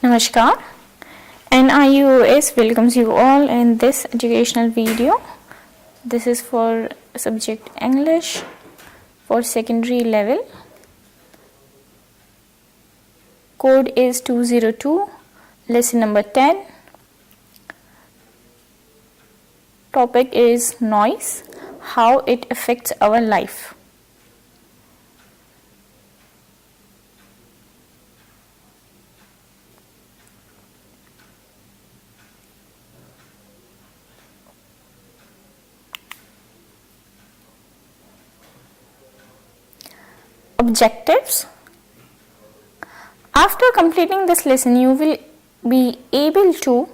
Namaskar. NIUS welcomes you all in this educational video. This is for subject English for secondary level. Code is 202, lesson number 10. Topic is noise, how it affects our life. Objectives. After completing this lesson, you will be able to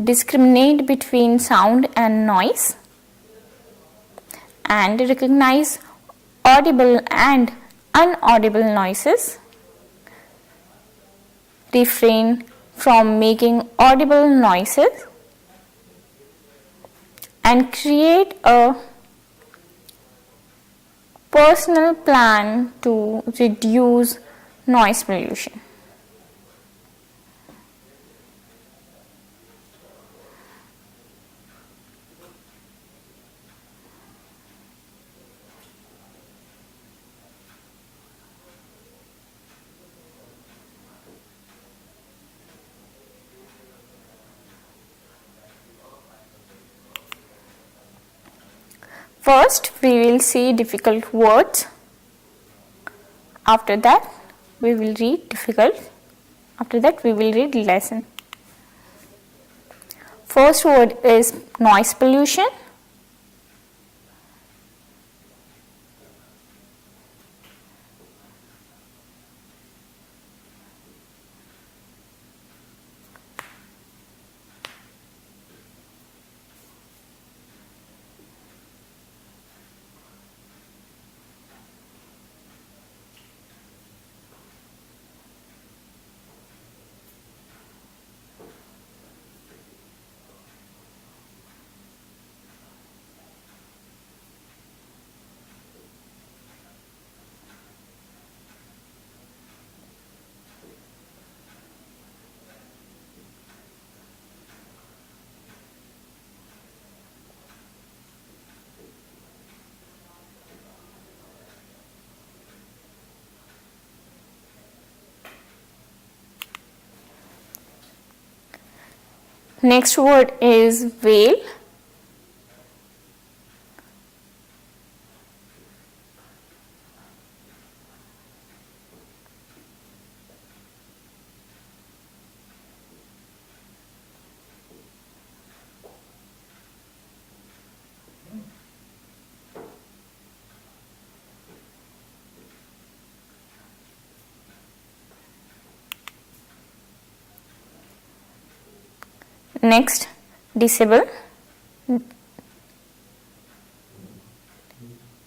discriminate between sound and noise and recognize audible and inaudible noises, refrain from making audible noises, and create a personal plan to reduce noise pollution. First, we will see difficult words. After that, we will read difficult. After that, we will read lesson. First word is noise pollution. Next word is wail. Next, decibel,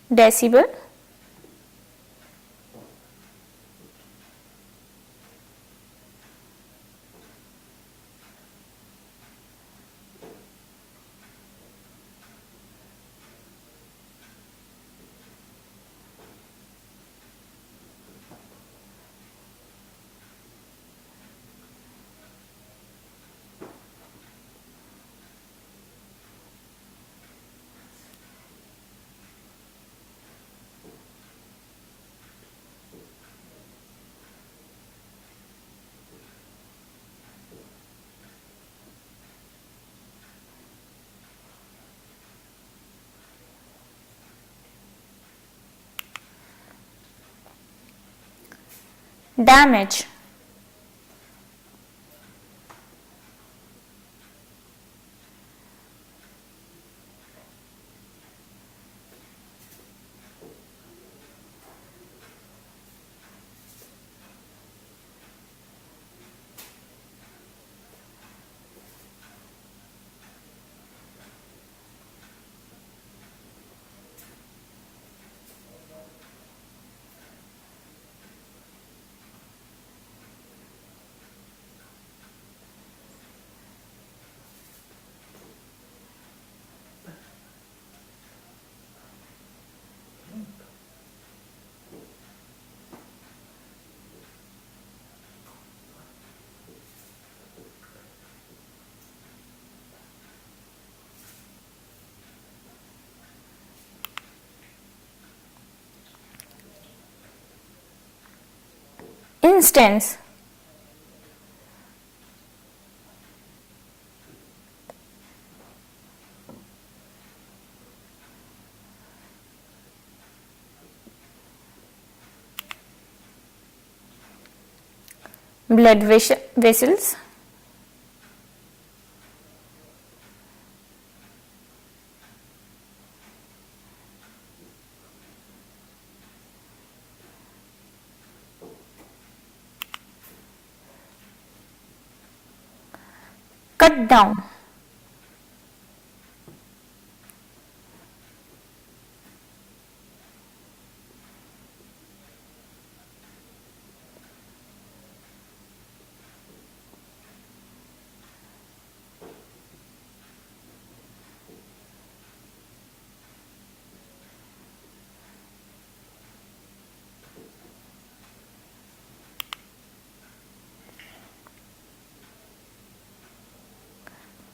decibel, damage, instance, blood vessels, cut down,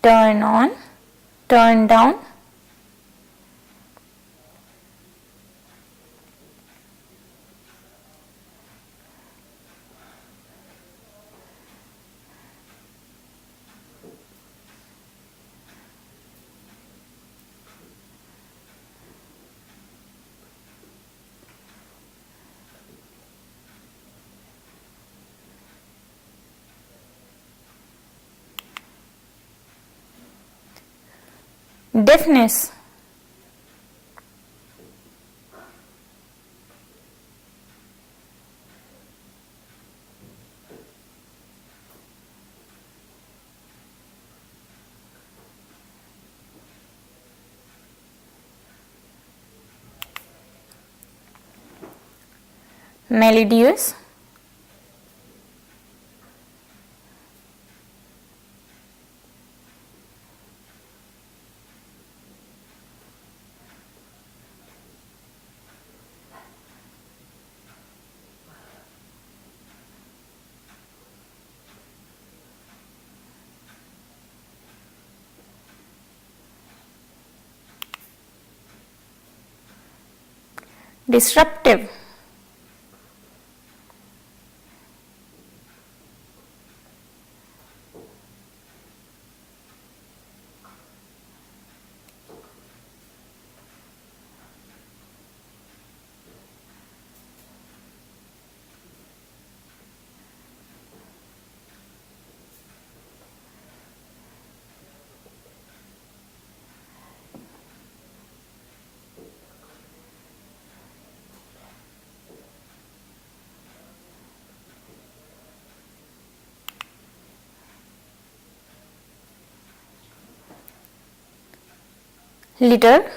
turn on, turn down, deafness, melodious, disruptive, litter,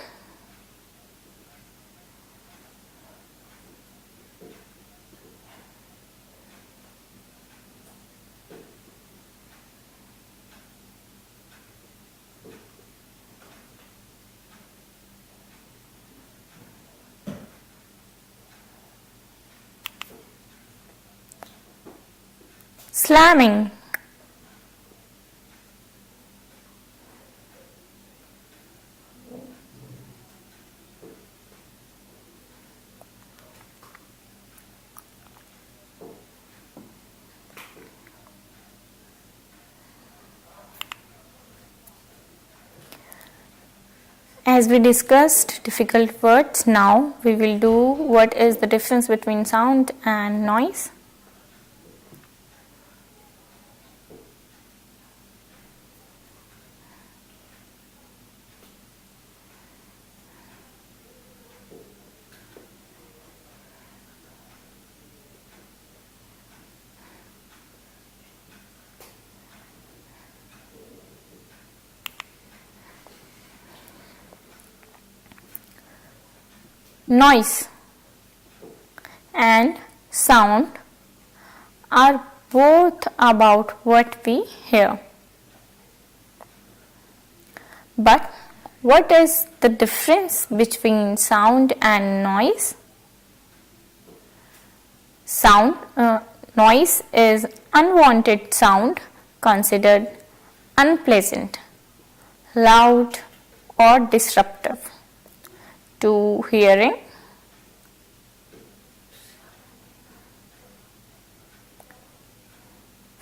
slamming, as we discussed difficult words. Now we will do what is the difference between sound and noise. Noise and sound are both about what we hear. But what is the difference between sound and noise? Noise is unwanted sound considered unpleasant, loud or disruptive to hearing.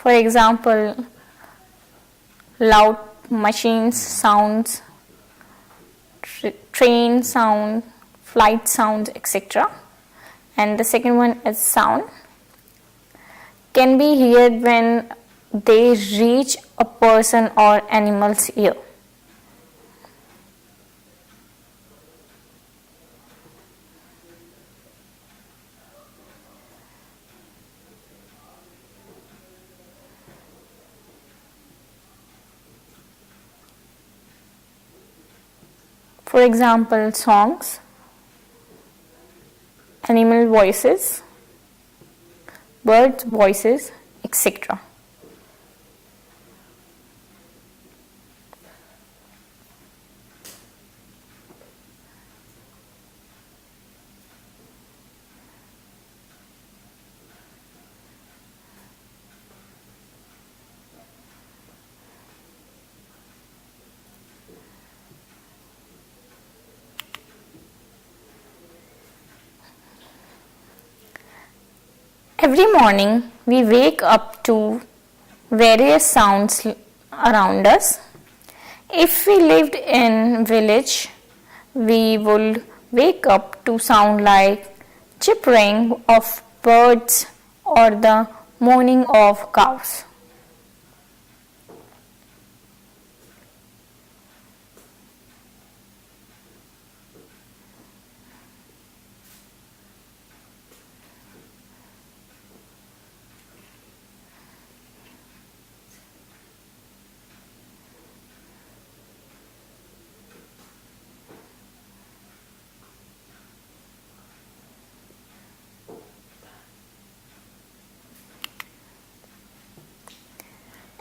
For example, loud machines sounds, train sound, flight sounds, etc. And the second one is sound. Can be heard when they reach a person or animal's ear. For example, songs, animal voices, birds' voices, etc. Every morning we wake up to various sounds around us. If we lived in village, we would wake up to sound like chirping of birds or the mooing of cows.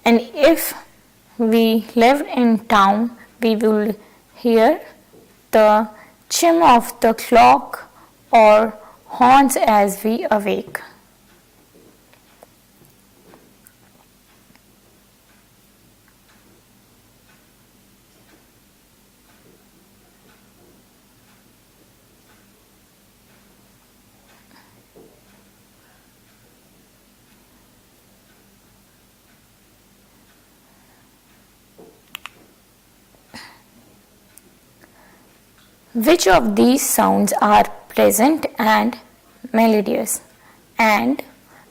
And if we lived in town, we will hear the chime of the clock or horns as we awake. Which of these sounds are pleasant and melodious, and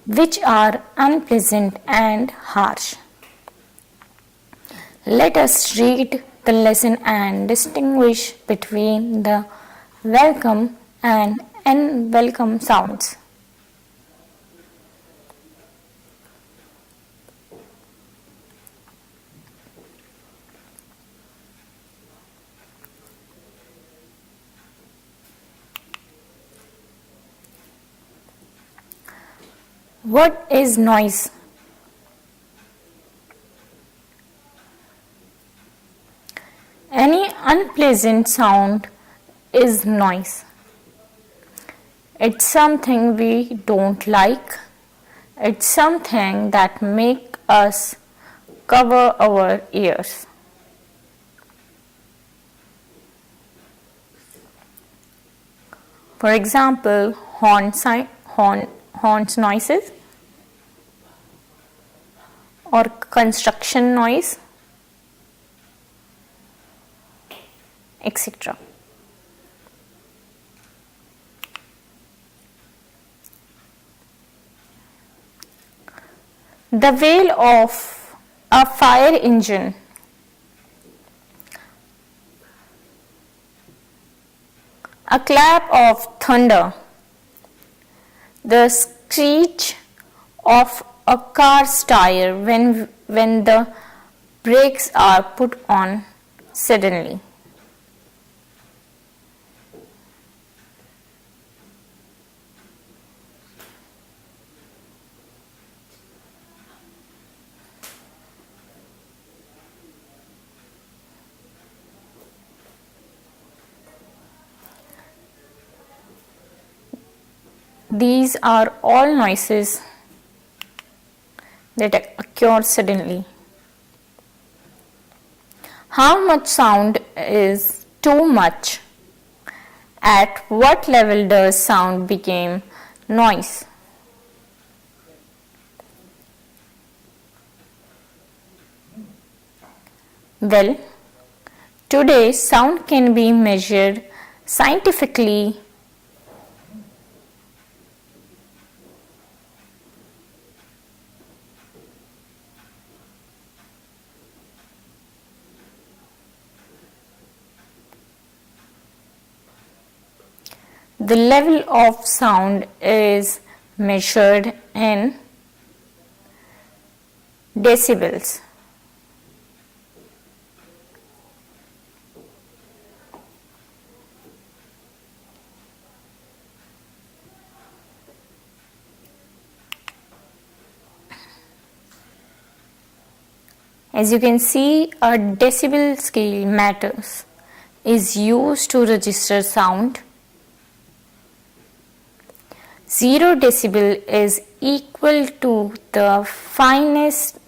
which are unpleasant and harsh? Let us read the lesson and distinguish between the welcome and unwelcome sounds. What is noise? Any unpleasant sound is noise. It's something we don't like. It's something that makes us cover our ears. For example, horns noises or construction noise, etc. The wail of a fire engine, a clap of thunder, the screech of a car's tire when the brakes are put on suddenly. These are all noises that occur suddenly. How much sound is too much? At what level does sound become noise? Well, today sound can be measured scientifically. The level of sound is measured in decibels. As you can see, a decibel scale matters is used to register sound. 0 decibel is equal to the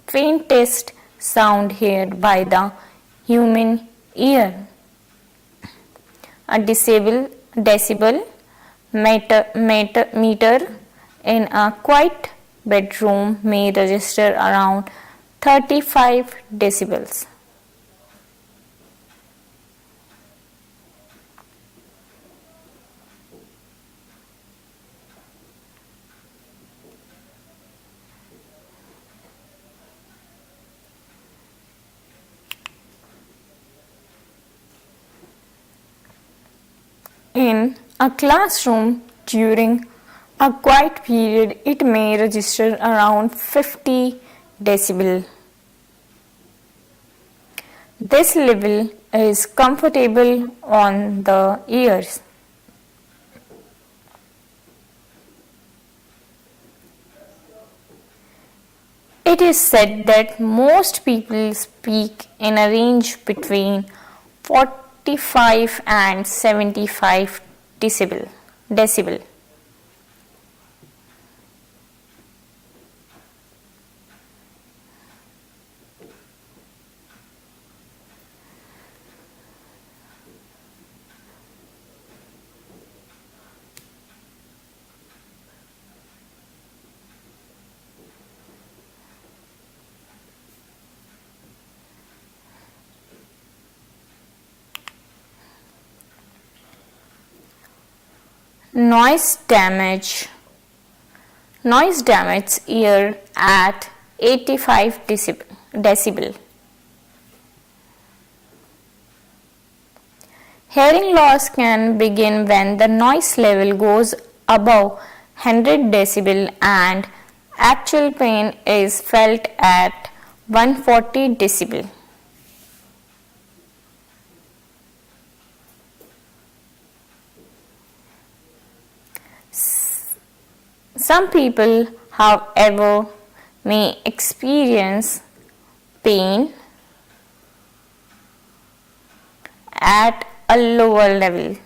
faintest sound heard by the human ear. A decibel meter in a quiet bedroom may register around 35 decibels. In a classroom during a quiet period, it may register around 50 decibel. This level is comfortable on the ears. It is said that most people speak in a range between 45 and 75 decibel. Noise damage ear at 85 decibel. Hearing loss can begin when the noise level goes above 100 decibel and actual pain is felt at 140 decibel. Some people, however, may experience pain at a lower level.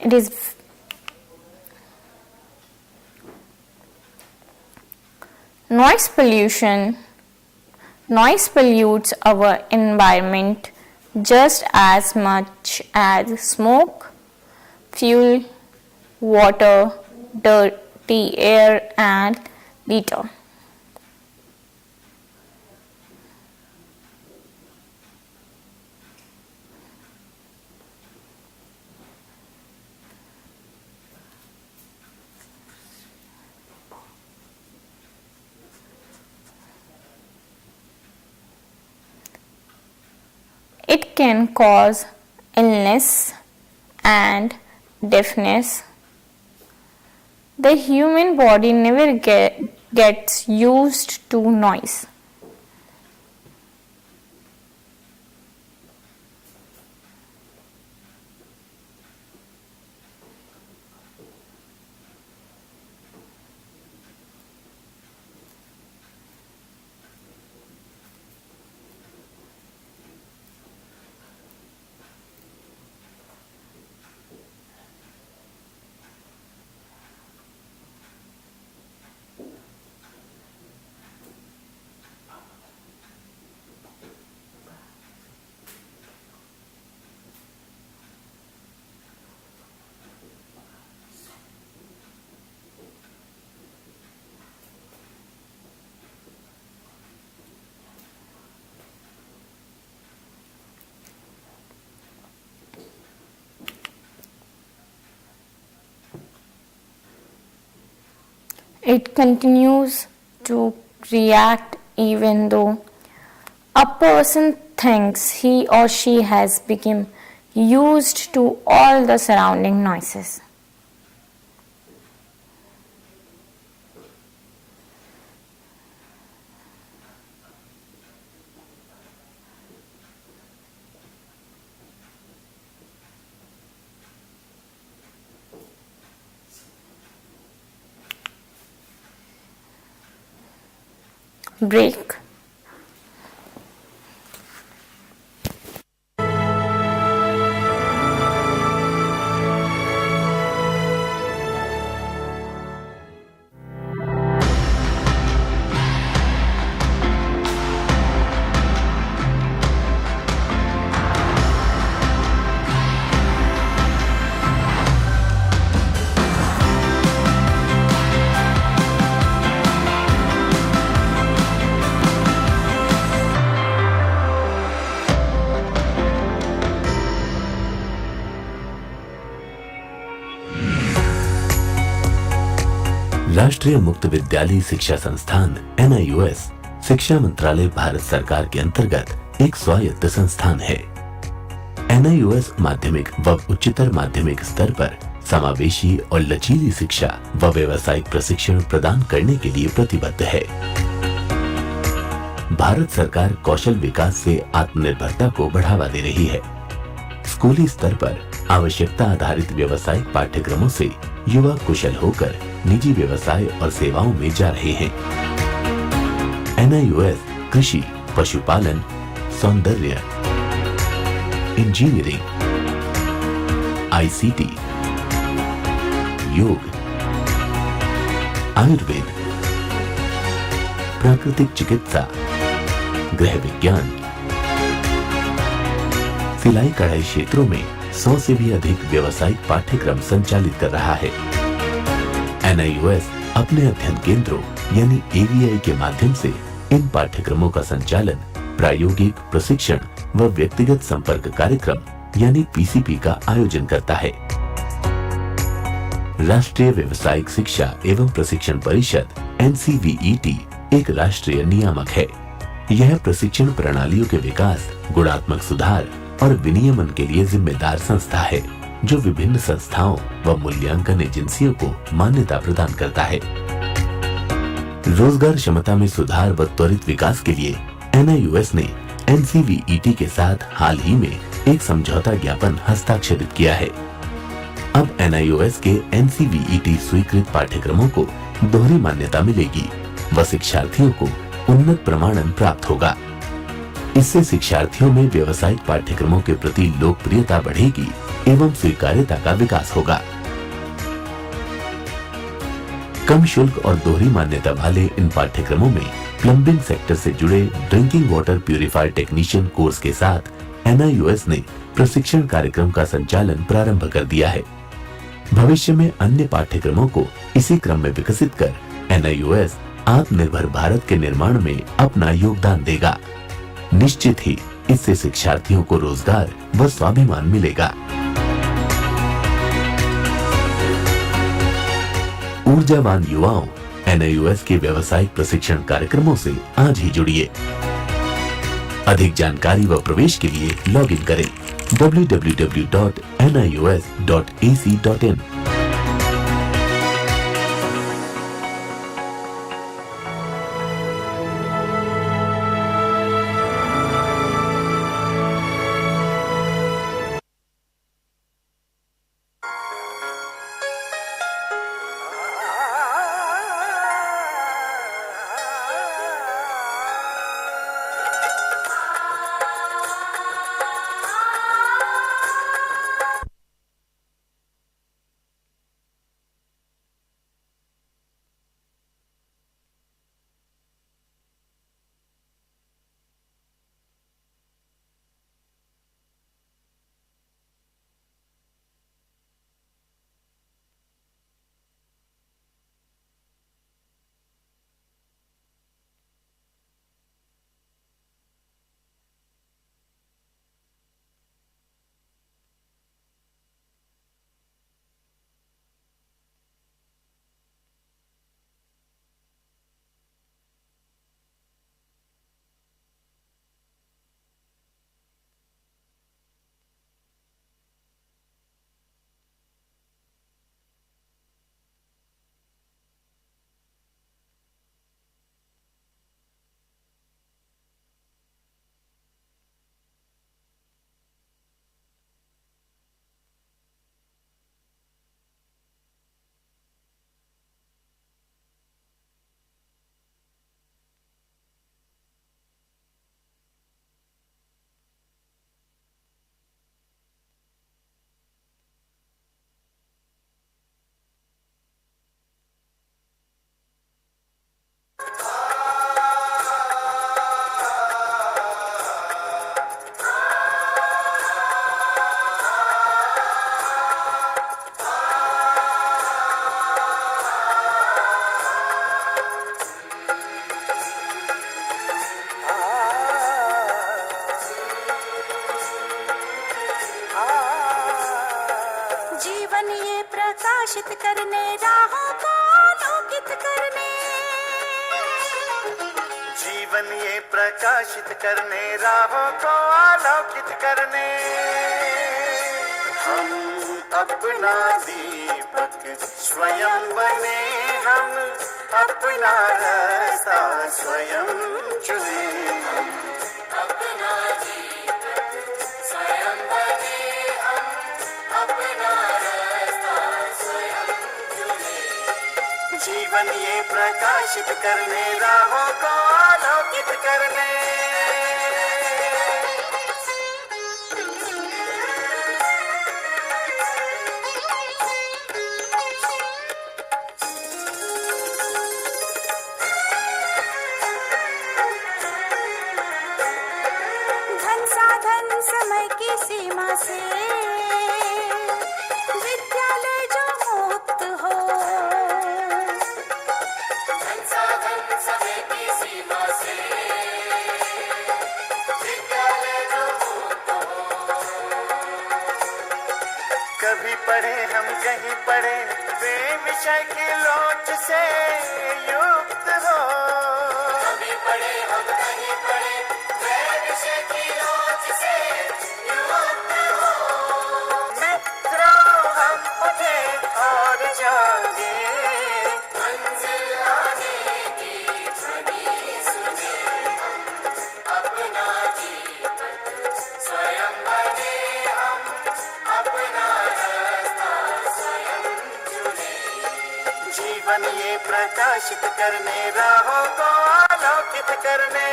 It is noise pollution. Noise pollutes our environment just as much as smoke, fuel, water, dirty air, and litter. It can cause illness and deafness. The human body never gets used to noise. It continues to react even though a person thinks he or she has become used to all the surrounding noises. Break. राष्ट्रीय मुक्त विद्यालय शिक्षा संस्थान NIOS शिक्षा मंत्रालय भारत सरकार के अंतर्गत एक स्वायत्त संस्थान है। NIOS माध्यमिक व उच्चतर माध्यमिक स्तर पर समावेशी और लचीली शिक्षा व व्यावसायिक प्रशिक्षण प्रदान करने के लिए प्रतिबद्ध है। भारत सरकार कौशल विकास से आत्मनिर्भरता को बढ़ावा दे रही है। स्कूली स्तर पर आवश्यकता आधारित व्यावसायिक पाठ्यक्रमों से युवा कुशल होकर निजी व्यवसाय और सेवाओं में जा रहे हैं। NIOS कृषि, पशुपालन, सौंदर्य, इंजीनियरिंग, ICT, योग, आयुर्वेद, प्राकृतिक चिकित्सा, गृह विज्ञान, सिलाई कढ़ाई क्षेत्रों में 100 से भी अधिक व्यावसायिक पाठ्यक्रम संचालित कर रहा है। NIOS अपने अध्ययन केंद्रों यानी AVI के माध्यम से इन पाठ्यक्रमों का संचालन, प्रायोगिक प्रशिक्षण व व्यक्तिगत संपर्क कार्यक्रम यानी PCP का आयोजन करता है। राष्ट्रीय व्यावसायिक शिक्षा एवं प्रशिक्षण परिषद NCVET एक राष्ट्रीय नियामक है। यह प्रशिक्षण प्रणालियों के विकास, गुणात्मक सुधार और विनियमन के लिए जिम्मेदार संस्था है, जो विभिन्न संस्थाओं व मूल्यांकन एजेंसियों को मान्यता प्रदान करता है। रोजगार क्षमता में सुधार व त्वरित विकास के लिए NIOS ने NCVET के साथ हाल ही में एक समझौता ज्ञापन हस्ताक्षरित किया है। अब NIOS के NCVET स्वीकृत पाठ्यक्रमों को दोहरी मान्यता मिलेगी व शिक्षार्थियों को उन्नत प्रमाणन प्राप्त होगा। इससे शिक्षार्थियों में व्यावसायिक पाठ्यक्रमों के प्रति लोकप्रियता बढ़ेगी एवं स्वीकार्यता का विकास होगा। कम शुल्क और दोहरी मान्यता वाले इन पाठ्यक्रमों में प्लम्बिंग सेक्टर से जुड़े drinking water purifier technician course के साथ NIOS ने प्रशिक्षण कार्यक्रम का संचालन प्रारंभ कर दिया है। भविष्य में अन्य पाठ्यक्रमों को इसी क्रम में विकसित कर NIOS आत्मनिर्भर भारत के निर्माण में अपना योगदान देगा। निश्चित ही इससे शिक्षार्थियों को रोजगार व स्वाभिमान मिलेगा। ऊर्जावान युवाओं, NIOS के व्यावसायिक प्रशिक्षण कार्यक्रमों से आज ही जुड़िए। अधिक जानकारी व प्रवेश के लिए लॉग इन करें www.nios.ac.in। प्रकाशित करने, राहों को आलोकित करने। जीवन ये प्रकाशित करने, राहों को आलोकित करने। हम अपना दीपक स्वयं बने, हम अपना रास्ता स्वयं चुने। अपना दीपक स्वयं बने, हम अपना रास्ता स्वयं चुने। जीवन ये प्रकाशित करने, राहों को आलोकित करने। धन साधन समय की सीमा से विद्यालय जो मुक्त हो। धन साधन समय की सीमा से विद्यालय जो मुक्त हो। कभी पढ़े हम कहीं पढ़े, वे विषय की लोच से युक्त हो। कभी पढ़े हम कहीं पढ़े, वे विषय की लोच से युक्त हो। मित्रों हम उठे और जागे, मंजिल आने की ध्वनि सुने। अपना दीपक स्वयं बने, हम अपना रास्ता स्वयं चुने। जीवन ये प्रकाशित करने, राहों को आलोकित करने।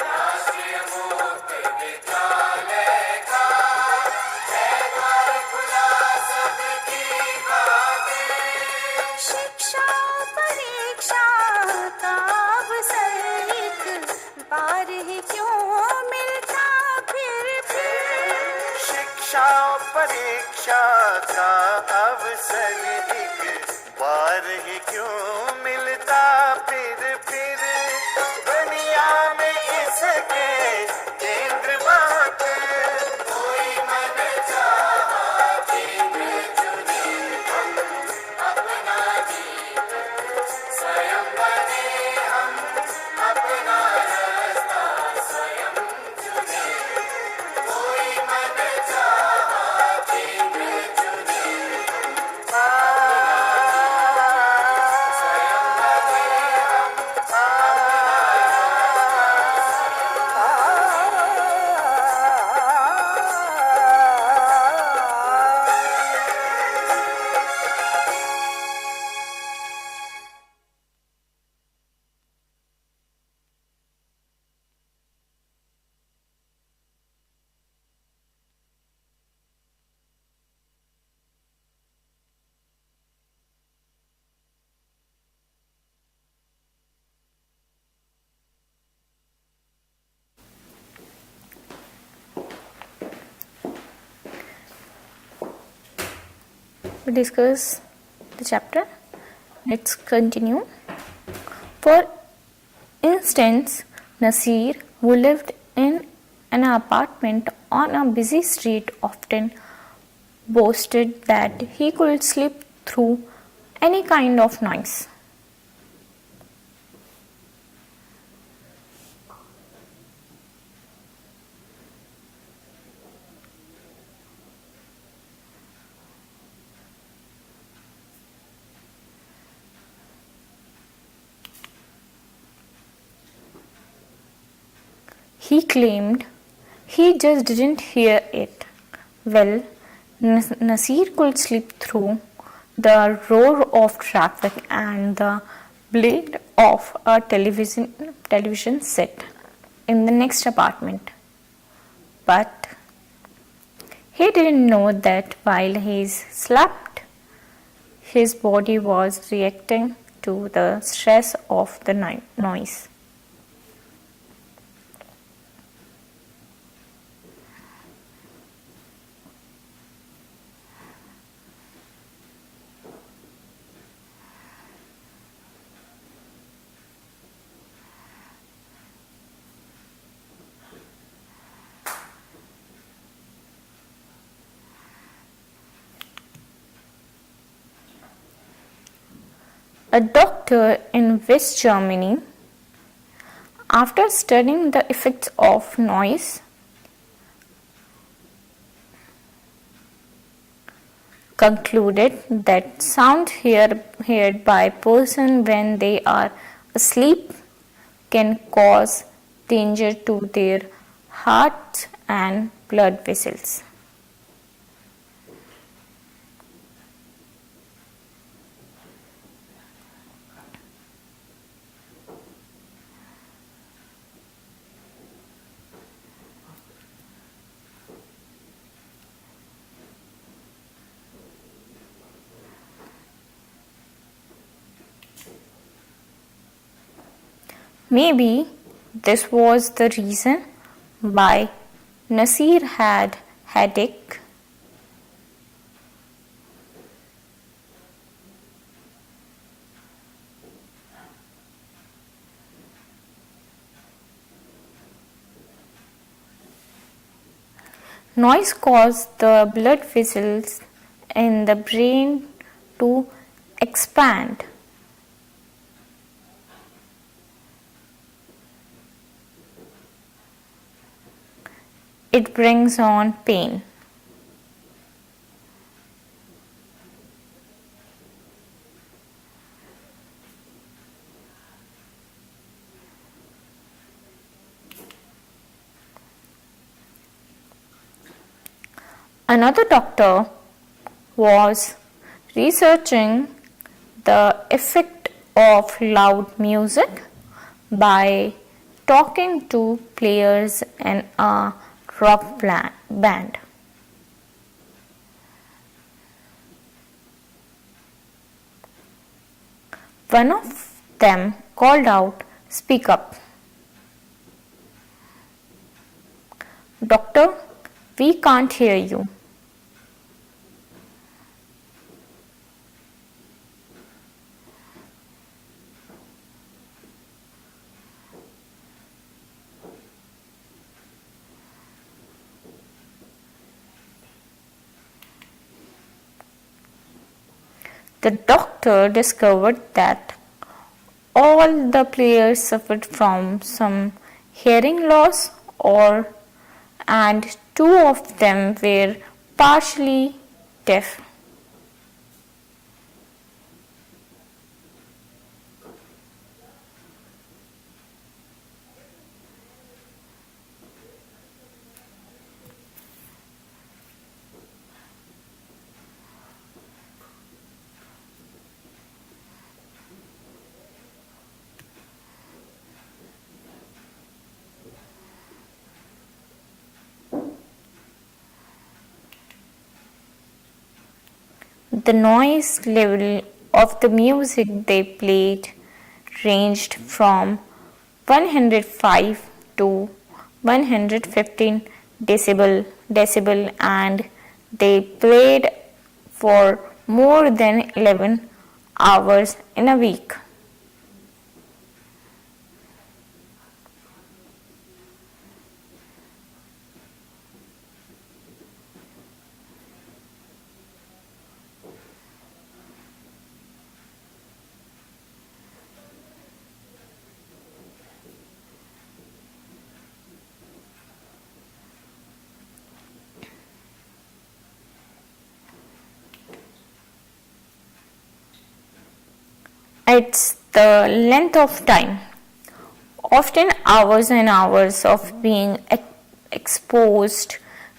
राष्ट्रीय मुक्त विद्यालय का है द्वार खुला सबकी बातें। शिक्षा परीक्षा का अवसर एक बार ही क्यों मिलता फिर। शिक्षा परीक्षा का अवसर एक बार ही क्यों मिलता फिर। दुनिया में इसके केंद्र बात, कोई मन चाहा केंद्र चुने। हम अपना दीपक स्वयं बने, हम अपना रास्ता स्वयं चुने। कोई मन चाहा केंद्र चुने। स्वयं बने, हम We discuss the chapter. Let's continue. For instance, Nasir, who lived in an apartment on a busy street, often boasted that he could sleep through any kind of noise. He claimed he just didn't hear it. Well, Nasir could sleep through the roar of traffic and the blade of a television set in the next apartment. But he didn't know that while he slept, his body was reacting to the stress of the noise. A doctor in West Germany, after studying the effects of noise, concluded that sound heard by a person when they are asleep can cause danger to their heart and blood vessels. Maybe this was the reason why Nasir had headache. Noise caused the blood vessels in the brain to expand. It brings on pain. Another doctor was researching the effect of loud music by talking to players in a rock band. One of them called out, "Speak up." "Doctor, we can't hear you." The doctor discovered that all the players suffered from some hearing loss and two of them were partially deaf. The noise level of the music they played ranged from 105 to 115 decibel and they played for more than 11 hours in a week. It's the length of time, often hours and hours of being exposed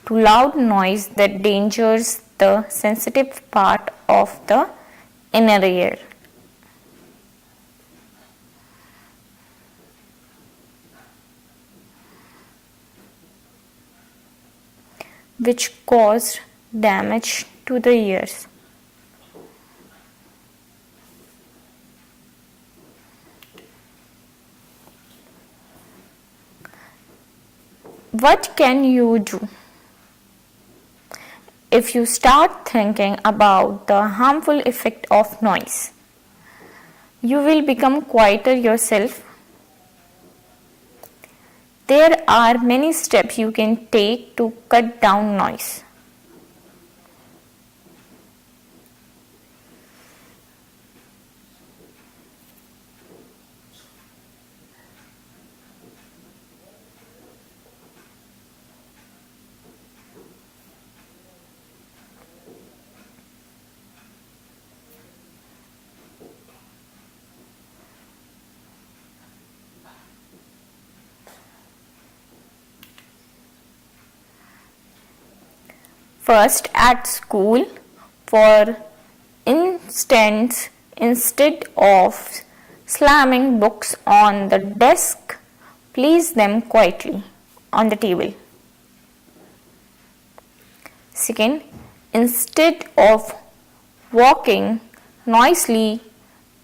to loud noise that endangers the sensitive part of the inner ear. Which caused damage to the ears. What can you do? If you start thinking about the harmful effect of noise, you will become quieter yourself. There are many steps you can take to cut down noise. First, at school, for instance, instead of slamming books on the desk, place them quietly on the table. Second, instead of walking noisily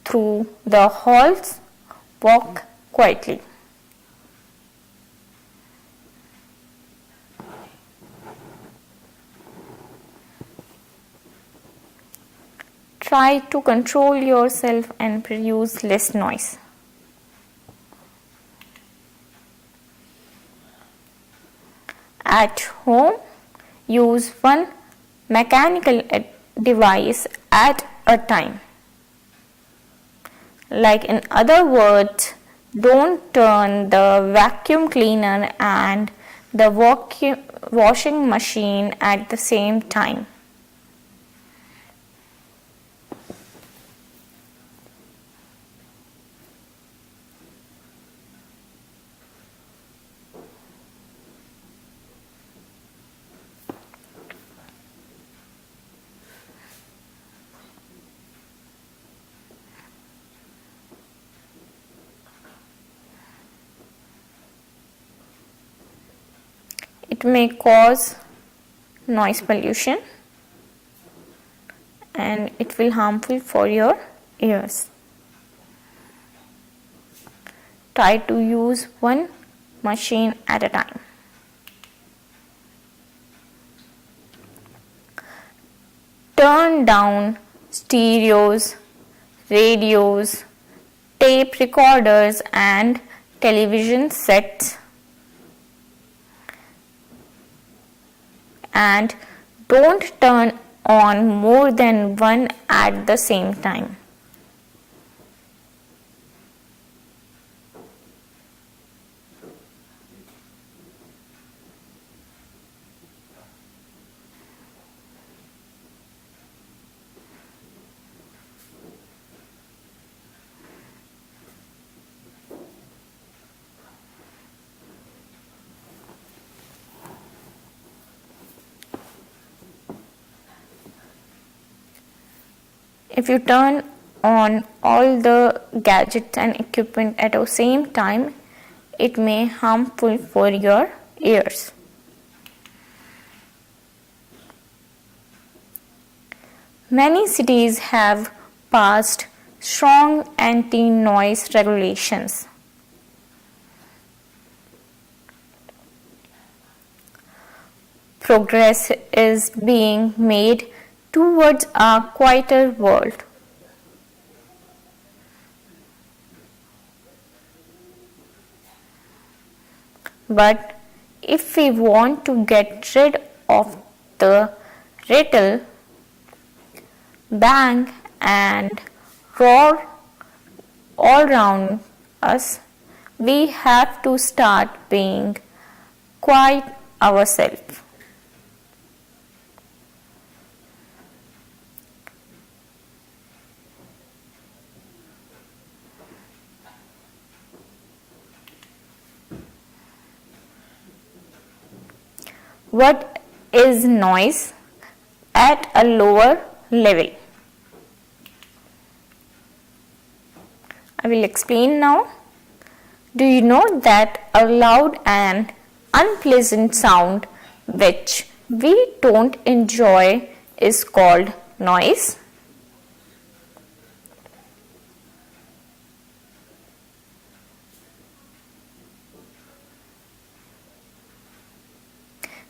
through the halls, walk quietly. Try to control yourself and produce less noise. At home, use one mechanical device at a time. Like, in other words, don't turn the vacuum cleaner and the washing machine at the same time. It may cause noise pollution and it will harmful for your ears. Try to use one machine at a time. Turn down stereos, radios, tape recorders and television sets, and don't turn on more than one at the same time. If you turn on all the gadgets and equipment at the same time, it may harmful for your ears. Many cities have passed strong anti-noise regulations. Progress is being made towards a quieter world. But if we want to get rid of the rattle, bang and roar all around us, we have to start being quiet ourselves. What is noise at a lower level? I will explain now. Do you know that a loud and unpleasant sound which we don't enjoy is called noise?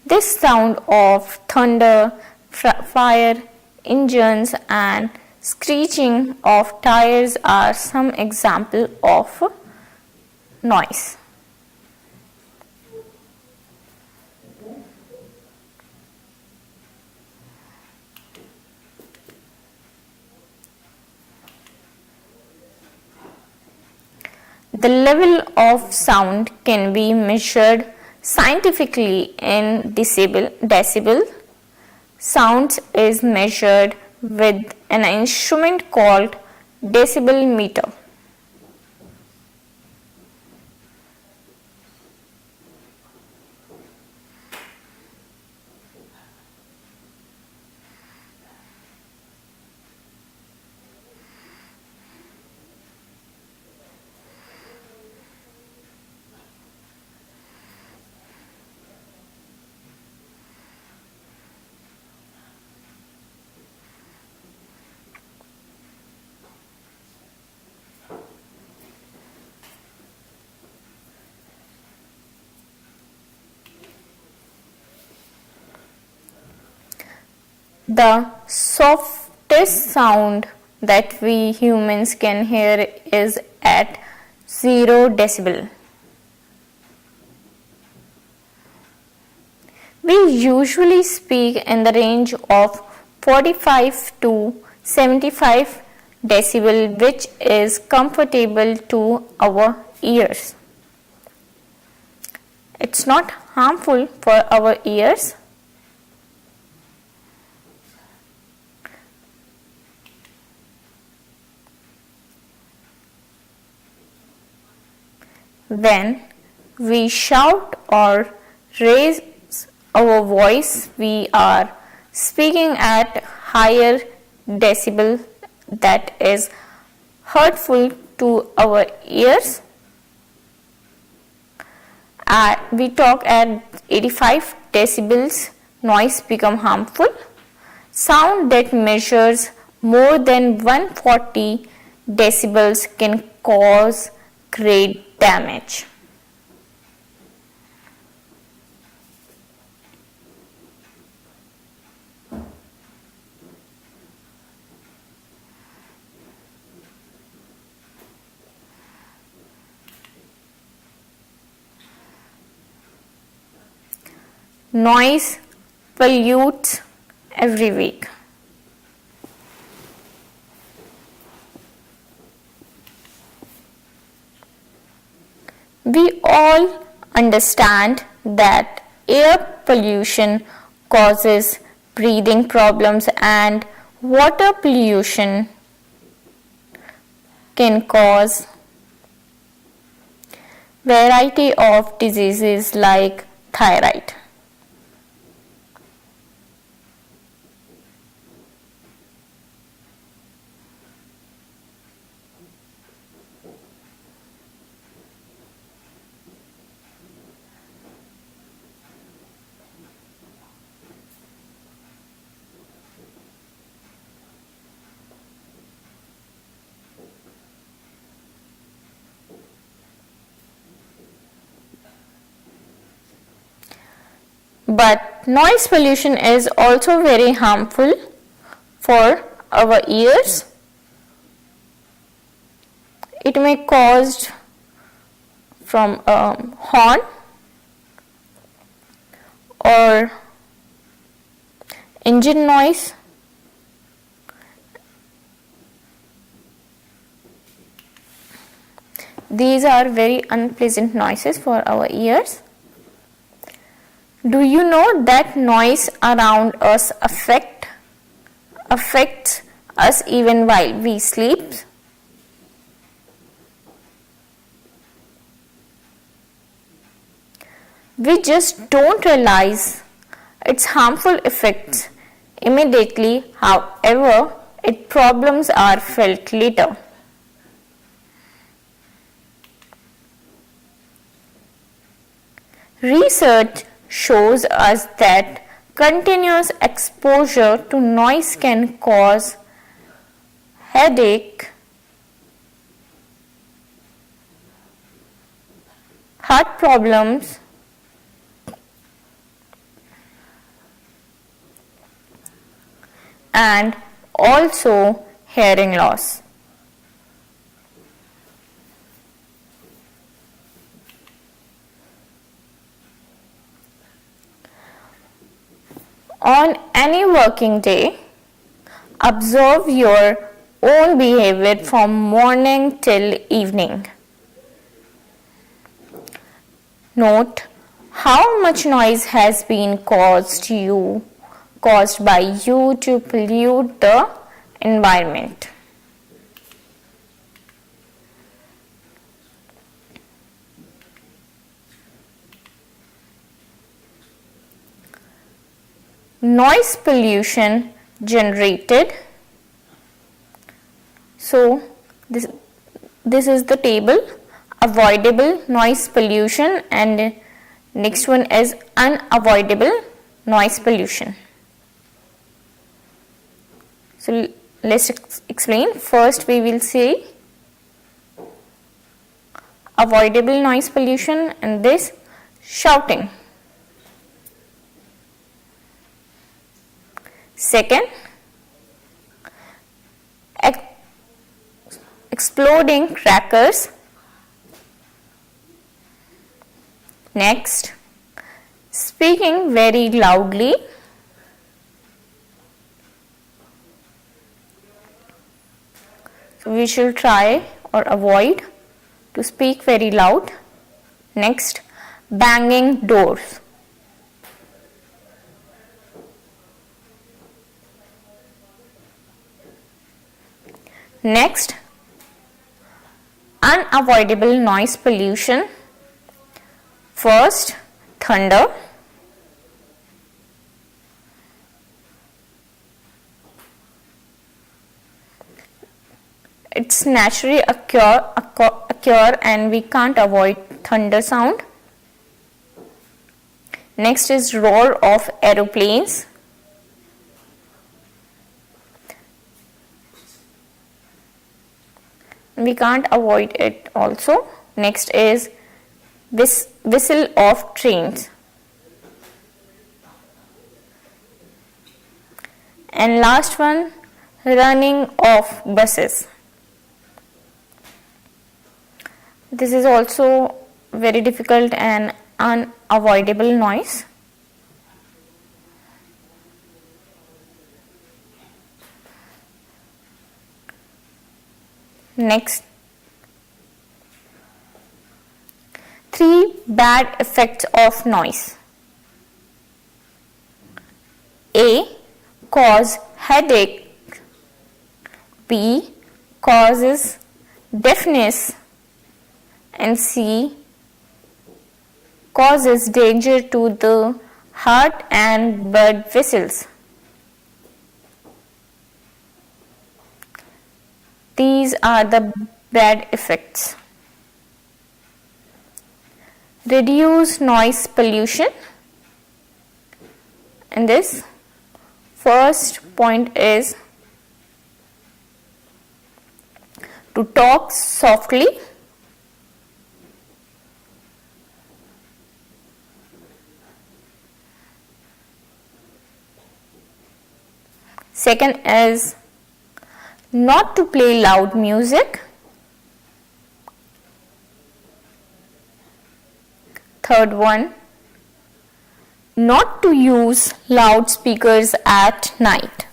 This sound of thunder, fire engines and screeching of tires are some example of noise. The level of sound can be measured scientifically in decibel. Sound is measured with an instrument called decibel meter. The softest sound that we humans can hear is at 0 decibel. We usually speak in the range of 45 to 75 decibel, which is comfortable to our ears. It's not harmful for our ears. When we shout or raise our voice, we are speaking at higher decibel that is hurtful to our ears. We talk at 85 decibels, noise become harmful. Sound that measures more than 140 decibels can cause great damage. Noise pollutes every week. We all understand that air pollution causes breathing problems and water pollution can cause variety of diseases like thyroid. But noise pollution is also very harmful for our ears. It may cause from a horn or engine noise. These are very unpleasant noises for our ears. Do you know that noise around us affects us even while we sleep? We just don't realize its harmful effects immediately. However, its problems are felt later. Research shows us that continuous exposure to noise can cause headache, heart problems, and also hearing loss. On any working day, observe your own behavior from morning till evening. Note how much noise has been caused by you to pollute the environment. Noise pollution generated. So this is the table: avoidable noise pollution, and next one is unavoidable noise pollution. So let's explain. First we will say avoidable noise pollution, and this shouting. Second, exploding crackers. Next, speaking very loudly. So we should try or avoid to speak very loud. Next, banging doors. Next, unavoidable noise pollution. First, thunder. It's naturally occur and we can't avoid thunder sound. Next is roar of aeroplanes. We can't avoid it also. Next is whistle of trains. And last one, running of buses. This is also very difficult and unavoidable noise. Next, 3 bad effects of noise. A. Cause headache. B. Causes deafness. And C. Causes danger to the heart and blood vessels. These are the bad effects. Reduce noise pollution. And this first point is to talk softly. Second is not to play loud music. Third one, not to use loudspeakers at night.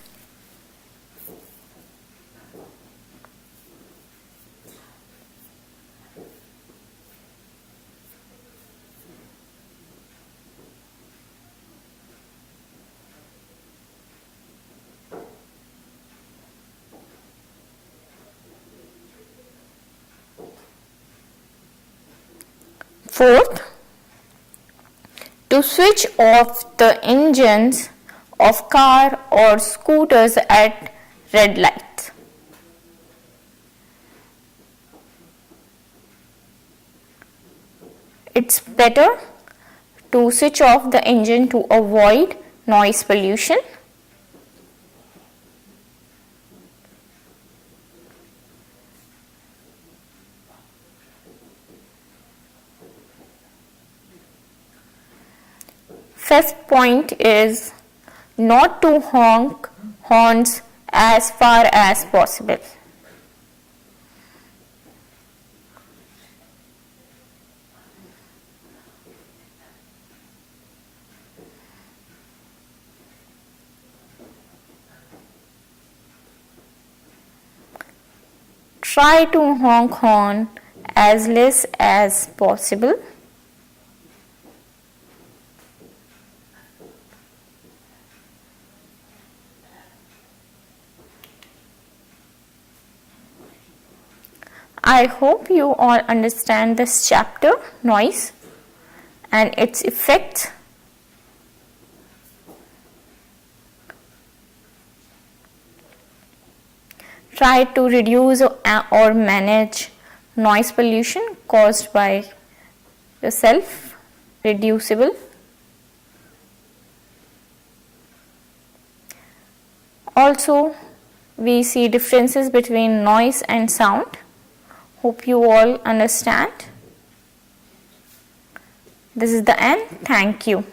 Fourth, to switch off the engines of car or scooters at red lights. It's better to switch off the engine to avoid noise pollution. Fifth point is not to honk horns as far as possible. Try to honk horn as less as possible. I hope you all understand this chapter, noise, and its effects. Try to reduce or manage noise pollution caused by yourself, reducible. Also, we see differences between noise and sound. Hope you all understand. This is the end. Thank you.